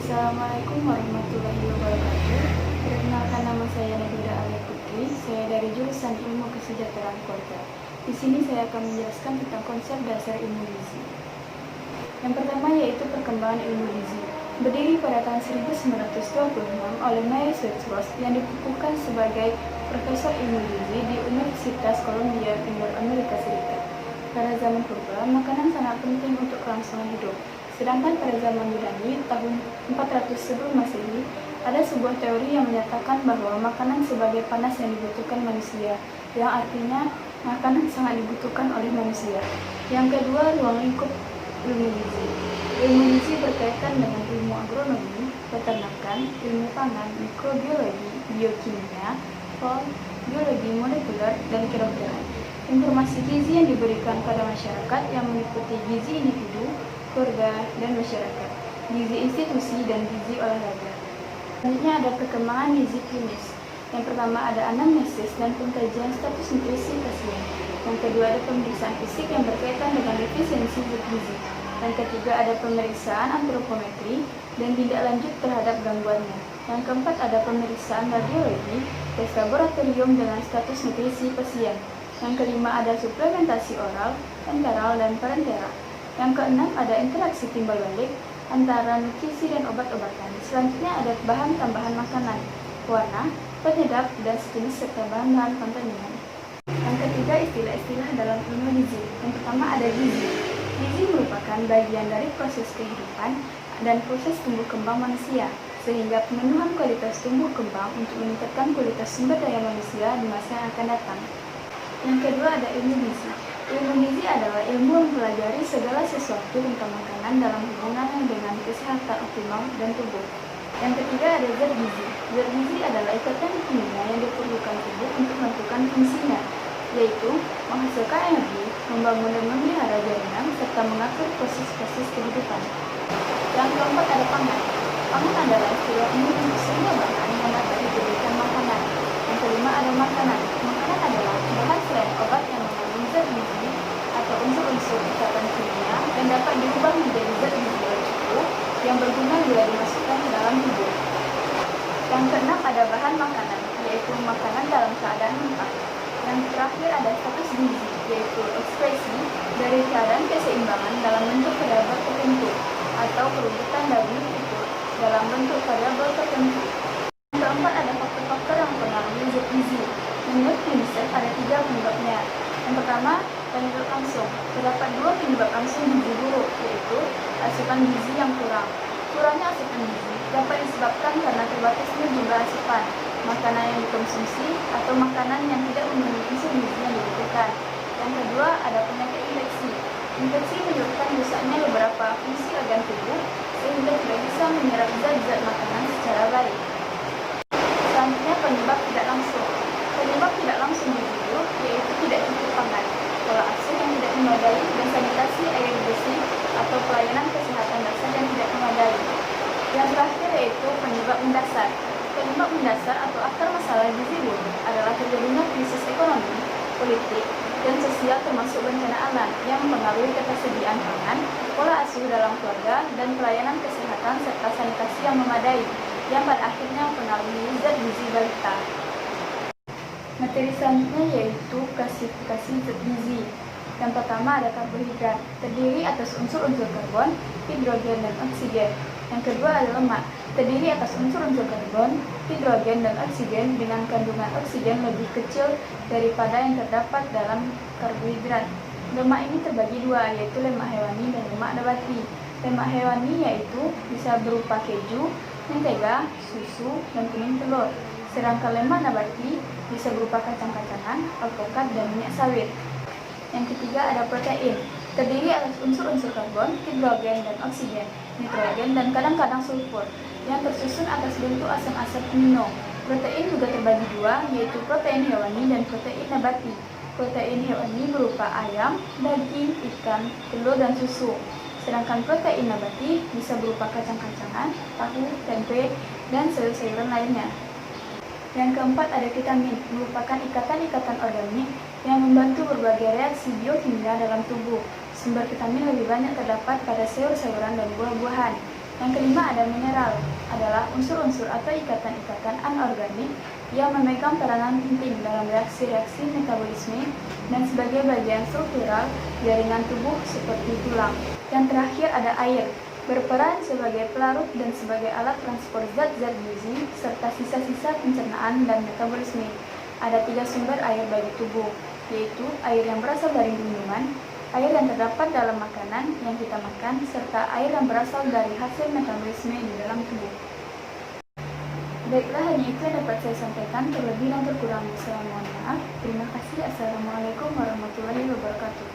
Assalamualaikum warahmatullahi wabarakatuh. Perkenalkan, nama saya Nabila Alia Putri. Saya dari jurusan Ilmu Kesejahteraan Keluarga. Di sini saya akan menjelaskan tentang konsep dasar ilmu gizi. Yang pertama yaitu perkembangan ilmu gizi. Berdiri pada tahun 1926 oleh Mary Schwartz yang dikukuhkan sebagai Profesor Ilmu Gizi di Universitas Columbia, Timur Amerika Serikat. Pada zaman purba, makanan sangat penting untuk kelangsungan hidup. Sedangkan pada zaman Yunani tahun 400 sebelum Masehi, ada sebuah teori yang menyatakan bahwa makanan sebagai panas yang dibutuhkan manusia, yang artinya makanan sangat dibutuhkan oleh manusia. Yang kedua, ruang lingkup ilmu gizi. Ilmu gizi berkaitan dengan ilmu agronomi, peternakan, ilmu pangan, mikrobiologi, biokimia, biologi molekuler, dan kedokteran. Informasi gizi yang diberikan pada masyarakat yang meliputi gizi individu, keluarga, dan masyarakat, gizi institusi, dan gizi olahraga. Selanjutnya ada perkembangan gizi klinis. Yang pertama ada anamnesis dan pengkajian status nutrisi pasien. Yang kedua ada pemeriksaan fisik yang berkaitan dengan defisiensi zat gizi. Yang ketiga ada pemeriksaan antropometri dan tindak lanjut terhadap gangguannya. Yang keempat ada pemeriksaan radiologi, tes laboratorium dengan status nutrisi pasien. Yang kelima ada suplementasi oral, enteral, dan parenteral. Yang keenam ada interaksi timbal balik antara nutrisi dan obat-obatan. Selanjutnya ada bahan tambahan makanan, warna, penyedap, dan sejenis serta bahan-bahan kontaminan. Yang ketiga istilah-istilah dalam ilmu gizi. Yang pertama ada gizi. Gizi merupakan bagian dari proses kehidupan dan proses tumbuh kembang manusia, sehingga pemenuhan kualitas tumbuh kembang untuk meningkatkan kualitas sumber daya manusia di masa yang akan datang. Yang kedua ada ilmu gizi. Ilmu gizi adalah ilmu mempelajari segala sesuatu tentang makanan dalam hubungannya dengan kesehatan optimal dan tubuh. Yang ketiga ada zat gizi. Zat gizi adalah ikatan kimia yang diperlukan tubuh untuk melakukan fungsinya, yaitu menghasilkan energi, membangun dan memelihara jaringan, serta mengatur proses-proses kehidupan. Yang keempat ada pangan. Pangan adalah istilah umum untuk semua bahan yang dapat dijadikan makanan. Yang kelima ada makanan. Makanan adalah bahan selain obat yang mengandung zat gizi atau unsur-unsur ikatan kimia dan dapat diubah menjadi zat gizi yang cukup yang berguna bila dimasukkan ke dalam tubuh. Yang keenam ada bahan makanan, yaitu makanan dalam keadaan mentah. Yang terakhir ada status gizi, yaitu ekspresi dari keadaan keseimbangan dalam bentuk variabel tertentu atau perubutan dari itu dalam bentuk variabel tertentu. Yang keempat ada faktor-faktor yang mempengaruhi zat gizi. Menurut UNICEF ada 3 penyebabnya. Yang pertama, penyebab langsung. Terdapat 2 penyebab langsung gizi buruk, yaitu asupan gizi yang kurang. Kurangnya asupan gizi dapat disebabkan karena terbatasnya jumlah asupan, makanan yang dikonsumsi, atau makanan yang tidak memenuhi unsur gizi yang dibutuhkan. Yang kedua, ada penyakit infeksi. Infeksi menyebabkan rusaknya beberapa fungsi organ tubuh, sehingga tidak bisa menyerap zat-zat makanan secara baik. Selanjutnya, penyebab tidak langsung. Penyebab tidak langsung gizi buruk yaitu tidak cukup pangan, pola asuh yang tidak memadai, dan sanitasi air bersih atau pelayanan kesehatan dasar yang tidak memadai. Yang terakhir yaitu penyebab mendasar. Penyebab mendasar atau akar masalah gizi buruk adalah terjadinya krisis ekonomi, politik, dan sosial termasuk bencana alam yang mempengaruhi ketersediaan pangan, pola asuh dalam keluarga, dan pelayanan kesehatan serta sanitasi yang memadai, yang pada akhirnya mempengaruhi zat gizi balita. Materi selanjutnya yaitu klasifikasi zat gizi. Yang pertama ada karbohidrat, terdiri atas unsur-unsur karbon, hidrogen, dan oksigen. Yang kedua ada lemak, terdiri atas unsur-unsur karbon, hidrogen, dan oksigen dengan kandungan oksigen lebih kecil daripada yang terdapat dalam karbohidrat. Lemak ini terbagi 2, yaitu lemak hewani dan lemak nabati. Lemak hewani yaitu bisa berupa keju, mentega, susu, dan kuning telur. Sedangkan lemak nabati bisa berupa kacang-kacangan, alpukat, dan minyak sawit. Yang ketiga ada protein, terdiri atas unsur-unsur karbon, hidrogen, dan oksigen, nitrogen, dan kadang-kadang sulfur, yang tersusun atas bentuk asam-asam amino. Protein juga terbagi 2, yaitu protein hewani dan protein nabati. Protein hewani berupa ayam, daging, ikan, telur, dan susu. Sedangkan protein nabati bisa berupa kacang-kacangan, tahu, tempe, dan sayur-sayuran lainnya. Yang keempat ada vitamin, merupakan ikatan-ikatan organik yang membantu berbagai reaksi biokimia dalam tubuh. Sumber vitamin lebih banyak terdapat pada sayur-sayuran dan buah-buahan. Yang kelima ada mineral, adalah unsur-unsur atau ikatan-ikatan anorganik yang memegang peranan penting dalam reaksi-reaksi metabolisme dan sebagai bagian struktural jaringan tubuh seperti tulang. Yang terakhir ada air, berperan sebagai pelarut dan sebagai alat transport zat-zat gizi serta sisa-sisa pencernaan dan metabolisme. Ada 3 sumber air bagi tubuh, yaitu air yang berasal dari minuman, air yang terdapat dalam makanan yang kita makan, serta air yang berasal dari hasil metabolisme di dalam tubuh. Baiklah, hanya itu yang dapat saya sampaikan. Terlebih dan terkurangnya saya mohon maaf. Terima kasih. Assalamualaikum warahmatullahi wabarakatuh.